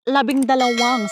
12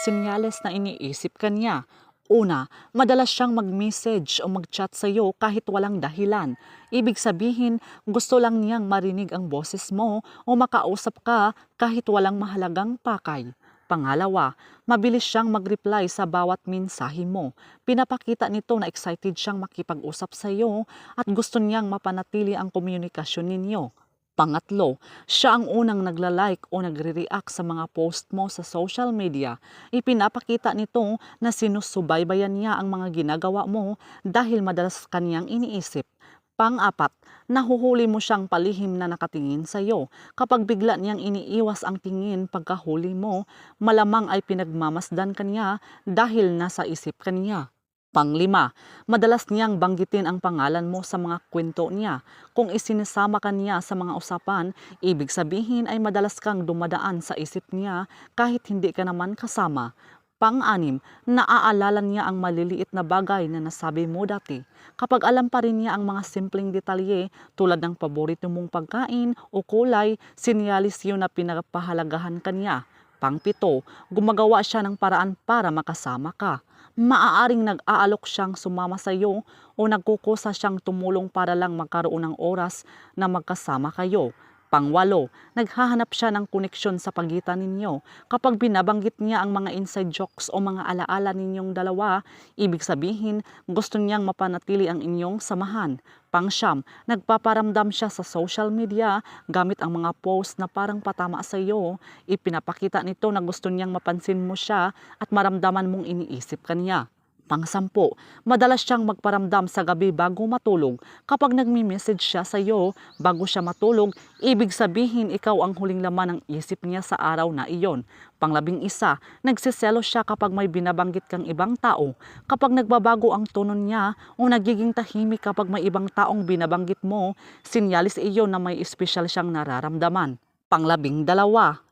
senyales na iniisip ka niya. Una, madalas siyang mag-message o mag-chat sa iyo kahit walang dahilan. Ibig sabihin, gusto lang niyang marinig ang boses mo o makausap ka kahit walang mahalagang pakay. Pangalawa, mabilis siyang mag-reply sa bawat mensahe mo. Pinapakita nito na excited siyang makipag-usap sa iyo at gusto niyang mapanatili ang komunikasyon ninyo. Pangatlo, siya ang unang nagla-like o nagre-react sa mga post mo sa social media. Ipinapakita nito na sinusubaybayan niya ang mga ginagawa mo dahil madalas kaniyang iniisip. Pang-apat, nahuhuli mo siyang palihim na nakatingin sa iyo. Kapag bigla niyang iniiwas ang tingin pagkahuli mo, malamang ay pinagmamasdan kaniya dahil nasa isip kaniya. Panglima, madalas niyang banggitin ang pangalan mo sa mga kwento niya. Kung isinisama ka niya sa mga usapan, ibig sabihin ay madalas kang dumadaan sa isip niya kahit hindi ka naman kasama. Pang-anim, naaalala niya ang maliliit na bagay na nasabi mo dati. Kapag alam pa rin niya ang mga simpleng detalye tulad ng paborito mong pagkain o kulay, sinyalis yun na pinapahalagahan ka niya. Pang-pito, gumagawa siya ng paraan para makasama ka. Maaaring nag-aalok siyang sumama sa iyo o nagkukusa siyang tumulong para lang magkaroon ng oras na magkasama kayo. Pangwalo, naghahanap siya ng koneksyon sa pagitan ninyo. Kapag binabanggit niya ang mga inside jokes o mga alaala ninyong dalawa, ibig sabihin gusto niyang mapanatili ang inyong samahan. Pangsyam, nagpaparamdam siya sa social media gamit ang mga post na parang patama sa iyo. Ipinapakita nito na gusto niyang mapansin mo siya at maramdaman mong iniisip kanya. Pang-10, madalas siyang magparamdam sa gabi bago matulog. Kapag nagmi-message siya sa iyo bago siya matulog, ibig sabihin ikaw ang huling laman ng isip niya sa araw na iyon. Pang-11, nagsiselos siya kapag may binabanggit kang ibang tao. Kapag nagbabago ang tono niya o nagiging tahimik kapag may ibang taong binabanggit mo, sinyalis iyon na may espesyal siyang nararamdaman. Pang-12,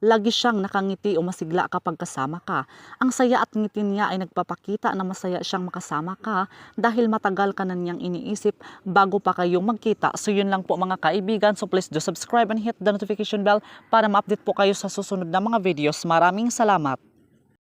lagi siyang nakangiti o masigla kapag kasama ka. Ang saya at ngiti niya ay nagpapakita na masaya siyang makasama ka dahil matagal ka na niyang iniisip bago pa kayong magkita. So yun lang po mga kaibigan. So please do subscribe and hit the notification bell para ma-update po kayo sa susunod na mga videos. Maraming salamat!